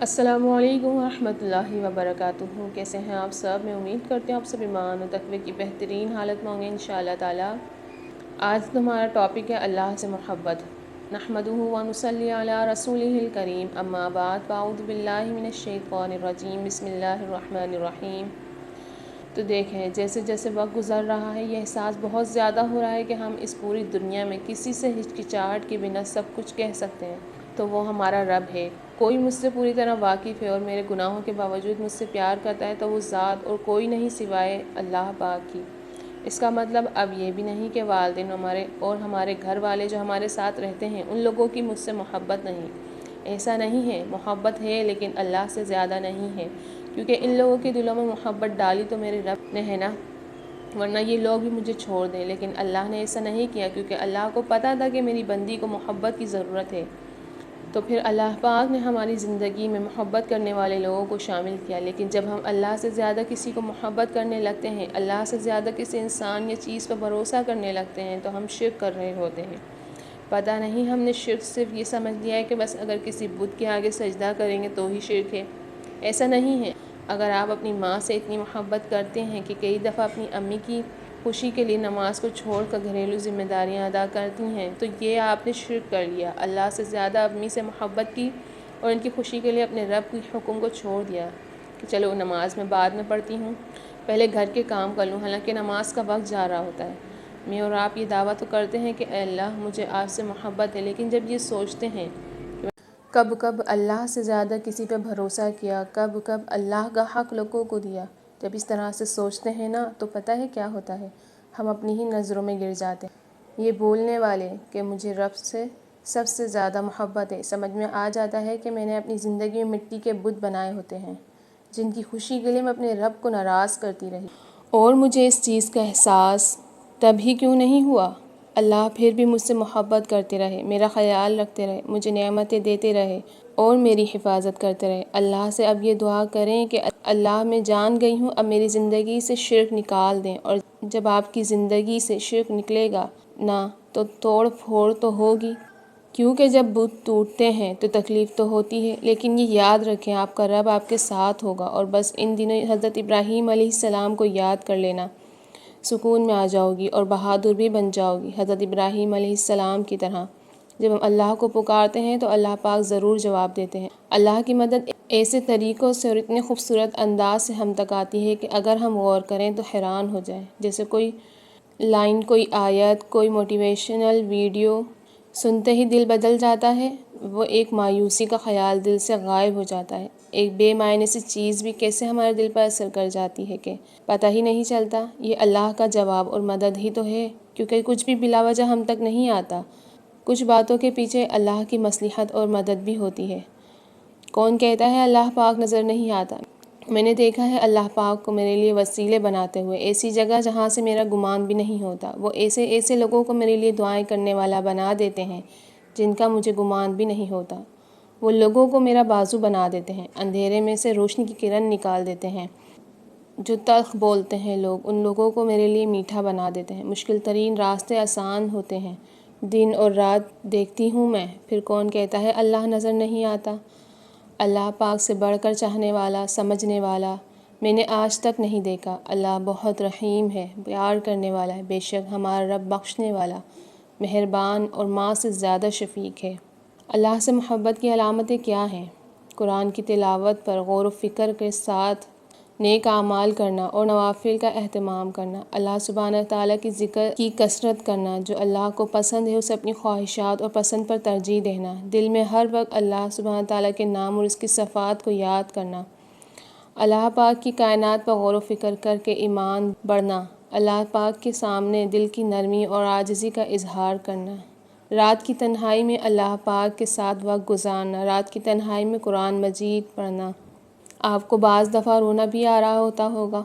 السلام علیکم ورحمۃ اللہ وبرکاتہ۔ کیسے ہیں آپ سب؟ میں امید کرتی ہوں آپ سب ایمان و تقوی کی بہترین حالت میں ہوں گے انشاءاللہ تعالیٰ۔ آج ہمارا ٹاپک ہے اللہ سے محبت۔ نحمدہ ونصلی علی رسولہ الکریم، اما بعد، فاعوذ باللہ من الشیطان الرجیم، بسم اللہ الرحمن الرحیم۔ تو دیکھیں جیسے جیسے وقت گزر رہا ہے یہ احساس بہت زیادہ ہو رہا ہے کہ ہم اس پوری دنیا میں کسی سے ہچکچاہٹ کے بنا سب کچھ کہہ سکتے ہیں، تو وہ ہمارا رب ہے۔ کوئی مجھ سے پوری طرح واقف ہے اور میرے گناہوں کے باوجود مجھ سے پیار کرتا ہے تو وہ ذات اور کوئی نہیں سوائے اللہ پاک کی۔ اس کا مطلب اب یہ بھی نہیں کہ والدین ہمارے گھر والے جو ہمارے ساتھ رہتے ہیں ان لوگوں کی مجھ سے محبت نہیں، ایسا نہیں ہے۔ محبت ہے لیکن اللہ سے زیادہ نہیں ہے، کیونکہ ان لوگوں کے دلوں میں محبت ڈالی تو میرے رب نے ہے نا، ورنہ یہ لوگ بھی مجھے چھوڑ دیں، لیکن اللہ نے ایسا نہیں کیا کیونکہ اللہ کو پتہ تھا کہ میری بندی کو محبت کی ضرورت ہے۔ تو پھر اللہ پاک نے ہماری زندگی میں محبت کرنے والے لوگوں کو شامل کیا۔ لیکن جب ہم اللہ سے زیادہ کسی کو محبت کرنے لگتے ہیں، اللہ سے زیادہ کسی انسان یا چیز پر بھروسہ کرنے لگتے ہیں تو ہم شرک کر رہے ہوتے ہیں۔ پتہ نہیں ہم نے شرک صرف یہ سمجھ لیا ہے کہ بس اگر کسی بت کے آگے سجدہ کریں گے تو ہی شرک ہے، ایسا نہیں ہے۔ اگر آپ اپنی ماں سے اتنی محبت کرتے ہیں کہ کئی دفعہ اپنی امی کی خوشی کے لیے نماز کو چھوڑ کر گھریلو ذمہ داریاں ادا کرتی ہیں تو یہ آپ نے شرک کر لیا، اللہ سے زیادہ امی سے محبت کی اور ان کی خوشی کے لیے اپنے رب کے حکم کو چھوڑ دیا کہ چلو نماز میں بعد میں پڑھتی ہوں، پہلے گھر کے کام کر لوں، حالانکہ نماز کا وقت جا رہا ہوتا ہے۔ میں اور آپ یہ دعویٰ تو کرتے ہیں کہ اے اللہ مجھے آپ سے محبت ہے، لیکن جب یہ سوچتے ہیں کب کب اللہ سے زیادہ کسی پہ بھروسہ کیا، کب کب اللہ کا حق لوگوں کو دیا، جب اس طرح سے سوچتے ہیں نا تو پتہ ہے کیا ہوتا ہے، ہم اپنی ہی نظروں میں گر جاتے ہیں۔ یہ بولنے والے کہ مجھے رب سے سب سے زیادہ محبت ہے، سمجھ میں آ جاتا ہے کہ میں نے اپنی زندگی میں مٹی کے بت بنائے ہوتے ہیں جن کی خوشی کے لیے میں اپنے رب کو ناراض کرتی رہی، اور مجھے اس چیز کا احساس تب ہی کیوں نہیں ہوا۔ اللہ پھر بھی مجھ سے محبت کرتے رہے، میرا خیال رکھتے رہے، مجھے نعمتیں دیتے رہے اور میری حفاظت کرتے رہے۔ اللہ سے اب یہ دعا کریں کہ اللہ میں جان گئی ہوں، اب میری زندگی سے شرک نکال دیں، اور جب آپ کی زندگی سے شرک نکلے گا نا تو توڑ پھوڑ تو ہوگی، کیونکہ جب بت ٹوٹتے ہیں تو تکلیف تو ہوتی ہے، لیکن یہ یاد رکھیں آپ کا رب آپ کے ساتھ ہوگا۔ اور بس ان دنوں حضرت ابراہیم علیہ السلام کو یاد کر لینا، سکون میں آ جاؤ گی اور بہادر بھی بن جاؤ گی حضرت ابراہیم علیہ السلام کی طرح۔ جب ہم اللہ کو پکارتے ہیں تو اللہ پاک ضرور جواب دیتے ہیں۔ اللہ کی مدد ایسے طریقوں سے اور اتنے خوبصورت انداز سے ہم تک آتی ہے کہ اگر ہم غور کریں تو حیران ہو جائیں۔ جیسے کوئی لائن، کوئی آیت، کوئی موٹیویشنل ویڈیو سنتے ہی دل بدل جاتا ہے، وہ ایک مایوسی کا خیال دل سے غائب ہو جاتا ہے۔ ایک بے معنی سی چیز بھی کیسے ہمارے دل پر اثر کر جاتی ہے کہ پتہ ہی نہیں چلتا۔ یہ اللہ کا جواب اور مدد ہی تو ہے، کیونکہ کچھ بھی بلا وجہ ہم تک نہیں آتا، کچھ باتوں کے پیچھے اللہ کی مصلحت اور مدد بھی ہوتی ہے۔ کون کہتا ہے اللہ پاک نظر نہیں آتا؟ میں نے دیکھا ہے اللہ پاک کو میرے لیے وسیلے بناتے ہوئے، ایسی جگہ جہاں سے میرا گمان بھی نہیں ہوتا۔ وہ ایسے لوگوں کو میرے لیے دعائیں کرنے والا بنا دیتے ہیں جن کا مجھے گمان بھی نہیں ہوتا۔ وہ لوگوں کو میرا بازو بنا دیتے ہیں، اندھیرے میں سے روشنی کی کرن نکال دیتے ہیں۔ جو تلخ بولتے ہیں لوگ، ان لوگوں کو میرے لیے میٹھا بنا دیتے ہیں۔ مشکل ترین راستے آسان ہوتے ہیں۔ دن اور رات دیکھتی ہوں میں، پھر کون کہتا ہے اللہ نظر نہیں آتا؟ اللہ پاک سے بڑھ کر چاہنے والا، سمجھنے والا میں نے آج تک نہیں دیکھا۔ اللہ بہت رحیم ہے، پیار کرنے والا ہے، بے شک ہمارا رب بخشنے والا، مہربان اور ماں سے زیادہ شفیق ہے۔ اللہ سے محبت کی علامتیں کیا ہیں؟ قرآن کی تلاوت پر غور و فکر کے ساتھ نیک اعمال کرنا اور نوافل کا اہتمام کرنا، اللہ سبحانہ تعالیٰ کی ذکر کی کثرت کرنا، جو اللہ کو پسند ہے اسے اپنی خواہشات اور پسند پر ترجیح دینا، دل میں ہر وقت اللہ سبحانہ تعالیٰ کے نام اور اس کی صفات کو یاد کرنا، اللہ پاک کی کائنات پر غور و فکر کر کے ایمان بڑھنا، اللہ پاک کے سامنے دل کی نرمی اور عاجزی کا اظہار کرنا، رات کی تنہائی میں اللہ پاک کے ساتھ وقت گزارنا، رات کی تنہائی میں قرآن مجید پڑھنا۔ آپ کو بعض دفعہ رونا بھی آ رہا ہوگا،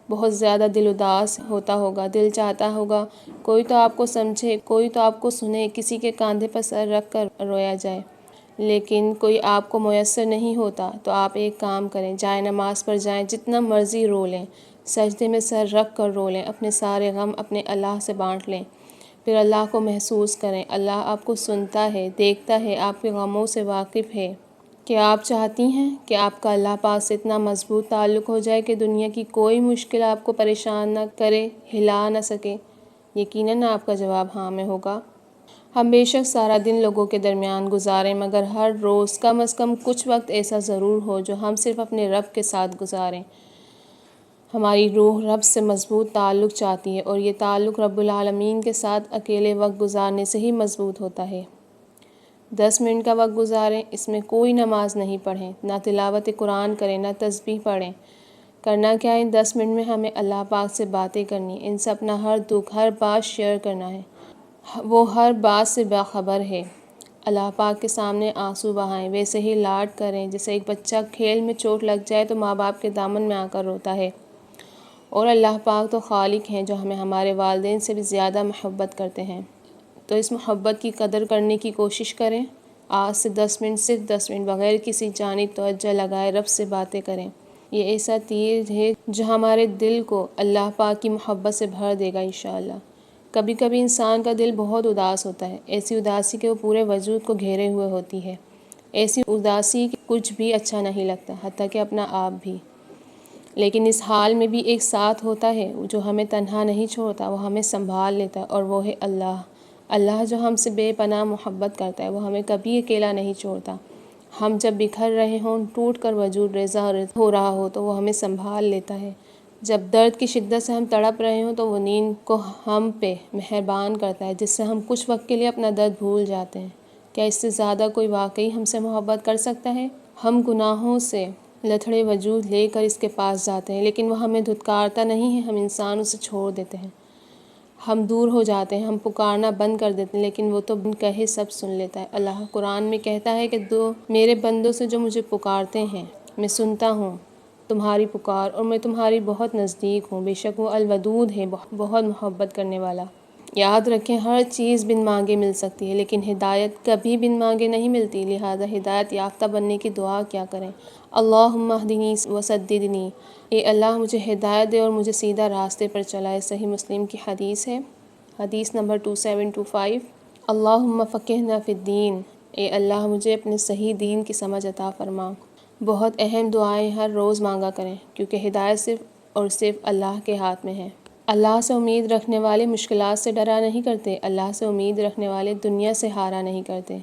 بہت زیادہ دل اداس ہوتا ہوگا، دل چاہتا ہوگا کوئی تو آپ کو سمجھے، کوئی تو آپ کو سنے، کسی کے کاندھے پر سر رکھ کر رویا جائے، لیکن کوئی آپ کو میسر نہیں ہوتا۔ تو آپ ایک کام کریں، جائیں نماز پر جائیں، جتنا مرضی رو لیں، سجدے میں سر رکھ کر رو لیں، اپنے سارے غم اپنے اللہ سے بانٹ لیں، پھر اللہ کو محسوس کریں۔ اللہ آپ کو سنتا ہے، دیکھتا ہے، آپ کے غموں سے واقف ہے۔ کیا آپ چاہتی ہیں کہ آپ کا اللہ پاک سے اتنا مضبوط تعلق ہو جائے کہ دنیا کی کوئی مشکل آپ کو پریشان نہ کرے، ہلا نہ سکے؟ یقیناً آپ کا جواب ہاں میں ہوگا۔ ہم بے شک سارا دن لوگوں کے درمیان گزاریں، مگر ہر روز کم از کم کچھ وقت ایسا ضرور ہو جو ہم صرف اپنے رب کے ساتھ گزاریں۔ ہماری روح رب سے مضبوط تعلق چاہتی ہے، اور یہ تعلق رب العالمین کے ساتھ اکیلے وقت گزارنے سے ہی مضبوط ہوتا ہے۔ 10 منٹ کا وقت گزاریں، اس میں کوئی نماز نہیں پڑھیں، نہ تلاوت قرآن کریں، نہ تسبیح پڑھیں۔ کرنا کیا ہے؟ ان 10 منٹ میں ہمیں اللہ پاک سے باتیں کرنی، ان سے اپنا ہر دکھ، ہر بات شیئر کرنا ہے۔ وہ ہر بات سے باخبر ہے۔ اللہ پاک کے سامنے آنسو بہائیں، ویسے ہی لاڈ کریں جیسے ایک بچہ کھیل میں چوٹ لگ جائے تو ماں باپ کے دامن میں آ کر روتا ہے۔ اور اللہ پاک تو خالق ہیں جو ہمیں ہمارے والدین سے بھی زیادہ محبت کرتے ہیں، تو اس محبت کی قدر کرنے کی کوشش کریں۔ آج سے 10 منٹ، صرف 10 منٹ بغیر کسی جانب توجہ لگائے رب سے باتیں کریں۔ یہ ایسا تیر ہے جو ہمارے دل کو اللہ پاک کی محبت سے بھر دے گا انشاءاللہ۔ کبھی کبھی انسان کا دل بہت اداس ہوتا ہے، ایسی اداسی کہ وہ پورے وجود کو گھیرے ہوئے ہوتی ہے، ایسی اداسی کہ کچھ بھی اچھا نہیں لگتا، حتیٰ کہ اپنا آپ بھی۔ لیکن اس حال میں بھی ایک ساتھ ہوتا ہے جو ہمیں تنہا نہیں چھوڑتا، وہ ہمیں سنبھال لیتا ہے، اور وہ ہے اللہ۔ اللہ جو ہم سے بے پناہ محبت کرتا ہے، وہ ہمیں کبھی اکیلا نہیں چھوڑتا۔ ہم جب بکھر رہے ہوں، ٹوٹ کر وجود ریزہ ہو رہا ہو تو وہ ہمیں سنبھال لیتا ہے۔ جب درد کی شدت سے ہم تڑپ رہے ہوں تو وہ نیند کو ہم پہ مہربان کرتا ہے، جس سے ہم کچھ وقت کے لیے اپنا درد بھول جاتے ہیں۔ کیا اس سے زیادہ کوئی واقعی ہم سے محبت کر سکتا ہے؟ ہم گناہوں سے لتھڑے وجود لے کر اس کے پاس جاتے ہیں، لیکن وہ ہمیں دھتکارتا نہیں ہے، ہم انسان اسے چھوڑ دیتے ہیں۔ ہم دور ہو جاتے ہیں، ہم پکارنا بند کر دیتے ہیں، لیکن وہ تو بن کہے سب سن لیتا ہے۔ اللہ قرآن میں کہتا ہے کہ میرے بندوں سے جو مجھے پکارتے ہیں، میں سنتا ہوں تمہاری پکار، اور میں تمہاری بہت نزدیک ہوں۔ بے شک وہ الودود ہے، بہت محبت کرنے والا۔ یاد رکھیں، ہر چیز بن مانگے مل سکتی ہے، لیکن ہدایت کبھی بن مانگے نہیں ملتی، لہذا ہدایت یافتہ بننے کی دعا کیا کریں۔ اللہم اہدنی وسددنی، اے اللہ مجھے ہدایت دے اور مجھے سیدھا راستے پر چلائے۔ صحیح مسلم کی حدیث ہے، حدیث نمبر 2725۔ اللہم فقہنا فی الدین، اے اللہ مجھے اپنے صحیح دین کی سمجھ عطا فرما۔ بہت اہم دعائیں ہر روز مانگا کریں، کیونکہ ہدایت صرف اور صرف اللہ کے ہاتھ میں ہے۔ اللہ سے امید رکھنے والے مشکلات سے ڈرا نہیں کرتے، اللہ سے امید رکھنے والے دنیا سے ہارا نہیں کرتے۔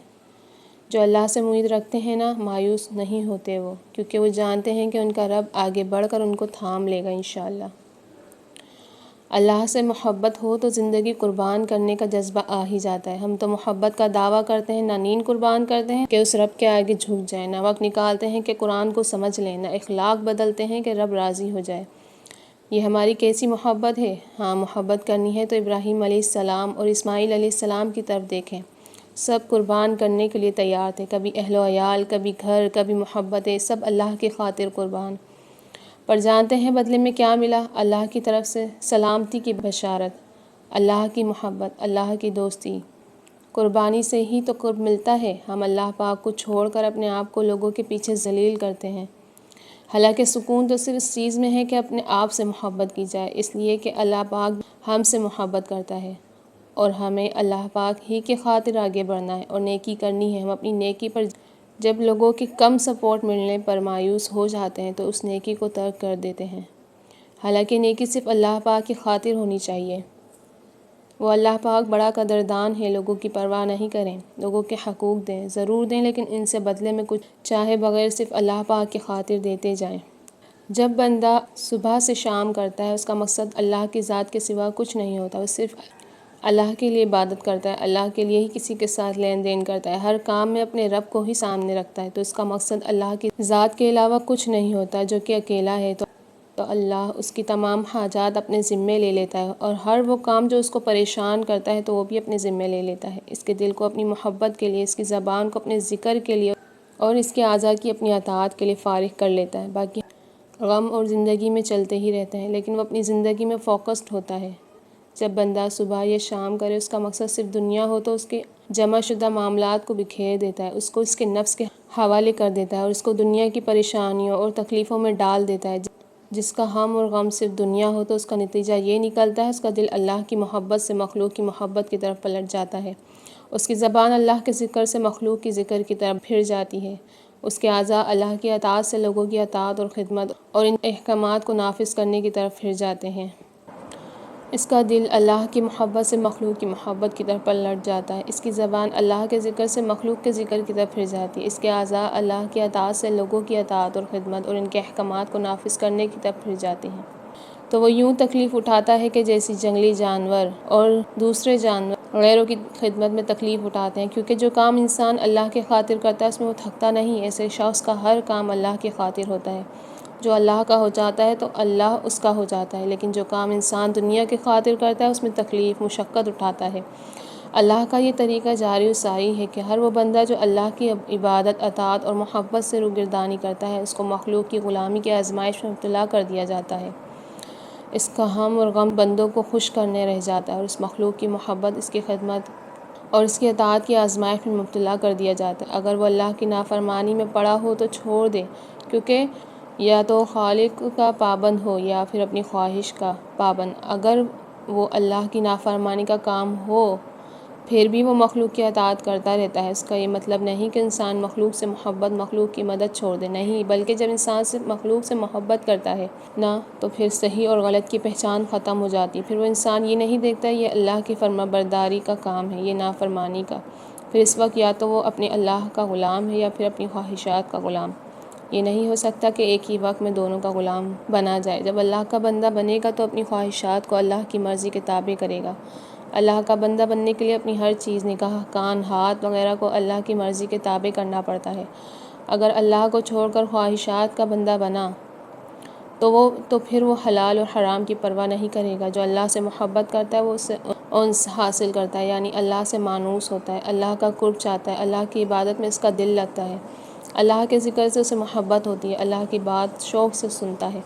جو اللہ سے امید رکھتے ہیں نا، مایوس نہیں ہوتے وہ، کیونکہ وہ جانتے ہیں کہ ان کا رب آگے بڑھ کر ان کو تھام لے گا انشاءاللہ۔ اللہ سے محبت ہو تو زندگی قربان کرنے کا جذبہ آ ہی جاتا ہے۔ ہم تو محبت کا دعویٰ کرتے ہیں، نہ نیند قربان کرتے ہیں کہ اس رب کے آگے جھک جائیں، نہ وقت نکالتے ہیں کہ قرآن کو سمجھ لیں، نہ اخلاق بدلتے ہیں کہ رب راضی ہو جائے۔ یہ ہماری کیسی محبت ہے؟ ہاں، محبت کرنی ہے تو ابراہیم علیہ السلام اور اسماعیل علیہ السلام کی طرف دیکھیں۔ سب قربان کرنے کے لیے تیار تھے، کبھی اہل و عیال، کبھی گھر، کبھی محبتیں، سب اللہ کی خاطر قربان۔ پر جانتے ہیں بدلے میں کیا ملا؟ اللہ کی طرف سے سلامتی کی بشارت، اللہ کی محبت، اللہ کی دوستی۔ قربانی سے ہی تو قرب ملتا ہے۔ ہم اللہ پاک کو چھوڑ کر اپنے آپ کو لوگوں کے پیچھے ذلیل کرتے ہیں، حالانکہ سکون تو صرف اس چیز میں ہے کہ اپنے آپ سے محبت کی جائے، اس لیے کہ اللہ پاک ہم سے محبت کرتا ہے، اور ہمیں اللہ پاک ہی کی خاطر آگے بڑھنا ہے اور نیکی کرنی ہے۔ ہم اپنی نیکی پر جب لوگوں کی کم سپورٹ ملنے پر مایوس ہو جاتے ہیں تو اس نیکی کو ترک کر دیتے ہیں، حالانکہ نیکی صرف اللہ پاک کی خاطر ہونی چاہیے۔ وہ اللہ پاک بڑا قدردان ہے، لوگوں کی پرواہ نہیں کریں، لوگوں کے حقوق دیں، ضرور دیں، لیکن ان سے بدلے میں کچھ چاہے بغیر صرف اللہ پاک کی خاطر دیتے جائیں۔ جب بندہ صبح سے شام کرتا ہے، اس کا مقصد اللہ کی ذات کے سوا کچھ نہیں ہوتا، وہ صرف اللہ کے لیے عبادت کرتا ہے، اللہ کے لیے ہی کسی کے ساتھ لین دین کرتا ہے، ہر کام میں اپنے رب کو ہی سامنے رکھتا ہے، تو اس کا مقصد اللہ کی ذات کے علاوہ کچھ نہیں ہوتا۔ جو کہ اکیلا ہے تو اللہ اس کی تمام حاجات اپنے ذمے لے لیتا ہے، اور ہر وہ کام جو اس کو پریشان کرتا ہے تو وہ بھی اپنے ذمے لے لیتا ہے۔ اس کے دل کو اپنی محبت کے لیے، اس کی زبان کو اپنے ذکر کے لیے، اور اس کے اعضاء کی اپنی اطاعت کے لیے فارغ کر لیتا ہے۔ باقی غم اور زندگی میں چلتے ہی رہتے ہیں، لیکن وہ اپنی زندگی میں فوکسڈ ہوتا ہے۔ جب بندہ صبح یا شام کرے، اس کا مقصد صرف دنیا ہو تو اس کے جمع شدہ معاملات کو بکھیر دیتا ہے، اس کو اس کے نفس کے حوالے کر دیتا ہے، اور اس کو دنیا کی پریشانیوں اور تکلیفوں میں ڈال دیتا ہے۔ جس کا ہم اور غم صرف دنیا ہو تو اس کا نتیجہ یہ نکلتا ہے، اس کا دل اللہ کی محبت سے مخلوق کی محبت کی طرف پلٹ جاتا ہے، اس کی زبان اللہ کے ذکر سے مخلوق کی ذکر کی طرف پھر جاتی ہے، اس کے اعضاء اللہ کی اطاعت سے لوگوں کی اطاعت اور خدمت اور ان احکامات کو نافذ کرنے کی طرف پھر جاتے ہیں۔ اس کا دل اللہ کی محبت سے مخلوق کی محبت کی طرف پلٹ جاتا ہے۔ اس کی زبان اللہ کے ذکر سے مخلوق کے ذکر کی طرف پھر جاتی ہے۔ اس کے اعضاء اللہ کی اطاعت سے لوگوں کی اطاعت اور خدمت اور ان کے احکامات کو نافذ کرنے کی طرف پھر جاتے ہیں۔ تو وہ یوں تکلیف اٹھاتا ہے کہ جیسی جنگلی جانور اور دوسرے جانور غیروں کی خدمت میں تکلیف اٹھاتے ہیں، کیونکہ جو کام انسان اللہ کے خاطر کرتا ہے اس میں وہ تھکتا نہیں۔ ایسے شخص کا ہر کام اللہ کی خاطر ہوتا ہے۔ جو اللہ کا ہو جاتا ہے تو اللہ اس کا ہو جاتا ہے، لیکن جو کام انسان دنیا کی خاطر کرتا ہے اس میں تکلیف مشقت اٹھاتا ہے۔ اللہ کا یہ طریقہ جاری و ساری ہے کہ ہر وہ بندہ جو اللہ کی عبادت، اطاعت اور محبت سے روگردانی کرتا ہے اس کو مخلوق کی غلامی کی آزمائش میں مبتلا کر دیا جاتا ہے۔ اس کا ہم اور غم بندوں کو خوش کرنے رہ جاتا ہے اور اس مخلوق کی محبت، اس کی خدمت اور اس کی اطاعت کی آزمائش میں مبتلا کر دیا جاتا ہے۔ اگر وہ اللہ کی نافرمانی میں پڑا ہو تو چھوڑ دے، کیونکہ یا تو خالق کا پابند ہو یا پھر اپنی خواہش کا پابند۔ اگر وہ اللہ کی نافرمانی کا کام ہو پھر بھی وہ مخلوق کی اطاعت کرتا رہتا ہے، اس کا یہ مطلب نہیں کہ انسان مخلوق سے محبت، مخلوق کی مدد چھوڑ دے، نہیں، بلکہ جب انسان سے مخلوق سے محبت کرتا ہے نا تو پھر صحیح اور غلط کی پہچان ختم ہو جاتی ہے۔ پھر وہ انسان یہ نہیں دیکھتا یہ اللہ کی فرمانبرداری کا کام ہے، یہ نافرمانی کا۔ پھر اس وقت یا تو وہ اپنے اللہ کا غلام ہے یا پھر اپنی خواہشات کا غلام۔ یہ نہیں ہو سکتا کہ ایک ہی وقت میں دونوں کا غلام بنا جائے۔ جب اللہ کا بندہ بنے گا تو اپنی خواہشات کو اللہ کی مرضی کے تابع کرے گا۔ اللہ کا بندہ بننے کے لیے اپنی ہر چیز، نگاہ، کان، ہاتھ وغیرہ کو اللہ کی مرضی کے تابع کرنا پڑتا ہے۔ اگر اللہ کو چھوڑ کر خواہشات کا بندہ بنا تو پھر وہ حلال اور حرام کی پرواہ نہیں کرے گا۔ جو اللہ سے محبت کرتا ہے وہ اسے انس حاصل کرتا ہے، یعنی اللہ سے مانوس ہوتا ہے، اللہ کا قرب چاہتا ہے، اللہ کی عبادت میں اس کا دل لگتا ہے، اللہ کے ذکر سے اسے محبت ہوتی ہے، اللہ کی بات شوق سے سنتا ہے،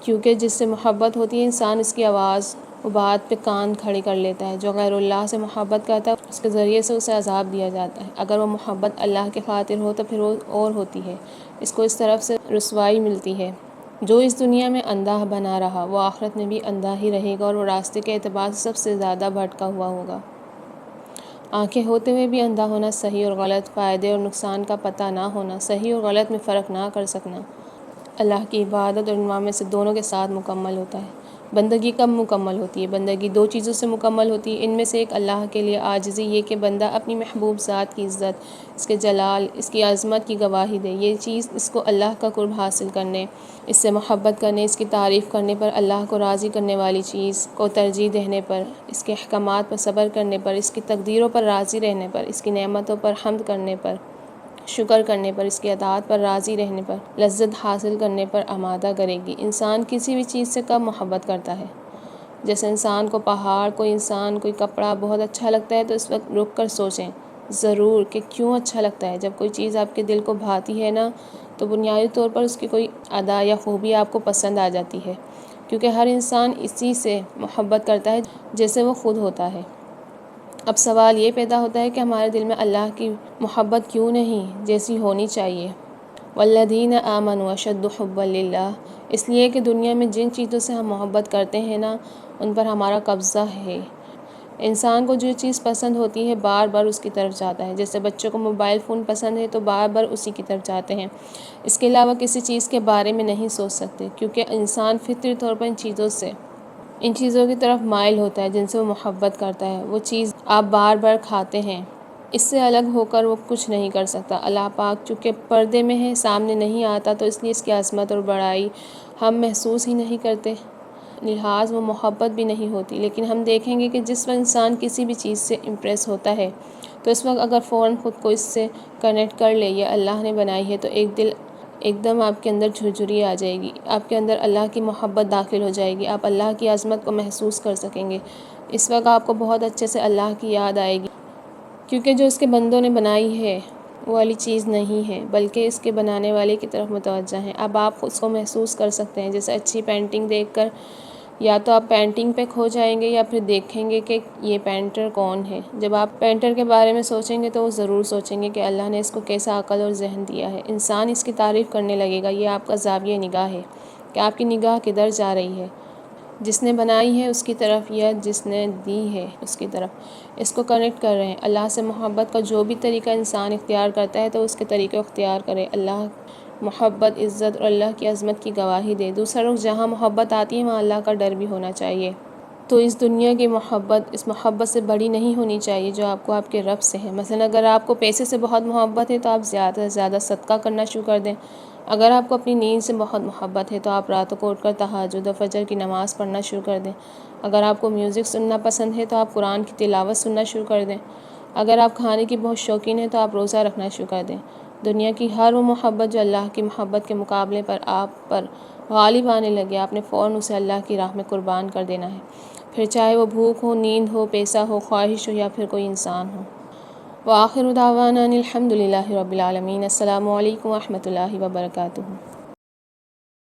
کیونکہ جس سے محبت ہوتی ہے انسان اس کی آواز و بات پہ کان کھڑے کر لیتا ہے۔ جو غیر اللہ سے محبت کرتا ہے اس کے ذریعے سے اسے عذاب دیا جاتا ہے۔ اگر وہ محبت اللہ کے خاطر ہو تو پھر وہ اور ہوتی ہے، اس کو اس طرف سے رسوائی ملتی ہے۔ جو اس دنیا میں اندھا بنا رہا وہ آخرت میں بھی اندھا ہی رہے گا اور وہ راستے کے اعتبار سے سب سے زیادہ بھٹکا ہوا ہوگا۔ آنکھیں ہوتے ہوئے بھی اندھا ہونا، صحیح اور غلط، فائدے اور نقصان کا پتہ نہ ہونا، صحیح اور غلط میں فرق نہ کر سکنا، اللہ کی عبادت اور انواع میں سے دونوں کے ساتھ مکمل ہوتا ہے۔ بندگی کب مکمل ہوتی ہے؟ بندگی دو چیزوں سے مکمل ہوتی ہے۔ ان میں سے ایک اللہ کے لیے عاجزی، یہ کہ بندہ اپنی محبوب ذات کی عزت، اس کے جلال، اس کی عظمت کی گواہی دے۔ یہ چیز اس کو اللہ کا قرب حاصل کرنے، اس سے محبت کرنے، اس کی تعریف کرنے پر، اللہ کو راضی کرنے والی چیز کو ترجیح دینے پر، اس کے احکامات پر صبر کرنے پر، اس کی تقدیروں پر راضی رہنے پر، اس کی نعمتوں پر حمد کرنے پر، شکر کرنے پر، اس کی اطاعت پر راضی رہنے پر، لذت حاصل کرنے پر آمادہ کرے گی۔ انسان کسی بھی چیز سے کب محبت کرتا ہے؟ جیسے انسان کو پہاڑ، کوئی انسان، کوئی کپڑا بہت اچھا لگتا ہے تو اس وقت رک کر سوچیں ضرور کہ کیوں اچھا لگتا ہے۔ جب کوئی چیز آپ کے دل کو بھاتی ہے نا تو بنیادی طور پر اس کی کوئی ادا یا خوبی آپ کو پسند آ جاتی ہے، کیونکہ ہر انسان اسی سے محبت کرتا ہے جیسے وہ خود ہوتا ہے۔ اب سوال یہ پیدا ہوتا ہے کہ ہمارے دل میں اللہ کی محبت کیوں نہیں جیسی ہونی چاہیے؟ والذین آمنوا اشد حبا للہ، اس لیے کہ دنیا میں جن چیزوں سے ہم محبت کرتے ہیں نا ان پر ہمارا قبضہ ہے۔ انسان کو جو چیز پسند ہوتی ہے بار بار اس کی طرف جاتا ہے۔ جیسے بچوں کو موبائل فون پسند ہے تو بار بار اسی کی طرف جاتے ہیں، اس کے علاوہ کسی چیز کے بارے میں نہیں سوچ سکتے، کیونکہ انسان فطری طور پر ان چیزوں کی طرف مائل ہوتا ہے جن سے وہ محبت کرتا ہے۔ وہ چیز آپ بار بار کھاتے ہیں، اس سے الگ ہو کر وہ کچھ نہیں کر سکتا۔ اللہ پاک چونکہ پردے میں ہے، سامنے نہیں آتا، تو اس لیے اس کی عظمت اور بڑائی ہم محسوس ہی نہیں کرتے، لحاظ وہ محبت بھی نہیں ہوتی۔ لیکن ہم دیکھیں گے کہ جس وقت انسان کسی بھی چیز سے امپریس ہوتا ہے تو اس وقت اگر فوراً خود کو اس سے کنیکٹ کر لے، یہ اللہ نے بنائی ہے، تو ایک دم آپ کے اندر جھرجھری آ جائے گی، آپ کے اندر اللہ کی محبت داخل ہو جائے گی، آپ اللہ کی عظمت کو محسوس کر سکیں گے۔ اس وقت آپ کو بہت اچھے سے اللہ کی یاد آئے گی، کیونکہ جو اس کے بندوں نے بنائی ہے وہ والی چیز نہیں ہے، بلکہ اس کے بنانے والے کی طرف متوجہ ہیں۔ اب آپ اس کو محسوس کر سکتے ہیں، جیسے اچھی پینٹنگ دیکھ کر یا تو آپ پینٹنگ پہ کھو جائیں گے یا پھر دیکھیں گے کہ یہ پینٹر کون ہے۔ جب آپ پینٹر کے بارے میں سوچیں گے تو وہ ضرور سوچیں گے کہ اللہ نے اس کو کیسا عقل اور ذہن دیا ہے۔ انسان اس کی تعریف کرنے لگے گا۔ یہ آپ کا زاویہ نگاہ ہے کہ آپ کی نگاہ کدھر جا رہی ہے۔ جس نے بنائی ہے اس کی طرف یا جس نے دی ہے اس کی طرف، اس کو کنیکٹ کر رہے ہیں۔ اللہ سے محبت کا جو بھی طریقہ انسان اختیار کرتا ہے تو اس کے طریقے اختیار کرے۔ اللہ محبت، عزت اور اللہ کی عظمت کی گواہی دے۔ دوسرا رخ جہاں محبت آتی ہے وہاں اللہ کا ڈر بھی ہونا چاہیے۔ تو اس دنیا کی محبت اس محبت سے بڑی نہیں ہونی چاہیے جو آپ کو آپ کے رب سے ہے۔ مثلا اگر آپ کو پیسے سے بہت محبت ہے تو آپ زیادہ سے زیادہ صدقہ کرنا شروع کر دیں۔ اگر آپ کو اپنی نیند سے بہت محبت ہے تو آپ راتوں کو اٹھ کر تہجد و فجر کی نماز پڑھنا شروع کر دیں۔ اگر آپ کو میوزک سننا پسند ہے تو آپ قرآن کی تلاوت سننا شروع کر دیں۔ اگر آپ کھانے کی بہت شوقین ہیں تو آپ روزہ رکھنا شروع کر دیں۔ دنیا کی ہر وہ محبت جو اللہ کی محبت کے مقابلے پر آپ پر غالب آنے لگے، آپ نے فوراً اسے اللہ کی راہ میں قربان کر دینا ہے، پھر چاہے وہ بھوک ہو، نیند ہو، پیسہ ہو، خواہش ہو یا پھر کوئی انسان ہو۔ وآخر دعوانا الحمد للہ رب العالمین۔ السلام علیکم ورحمۃ اللہ وبرکاتہ۔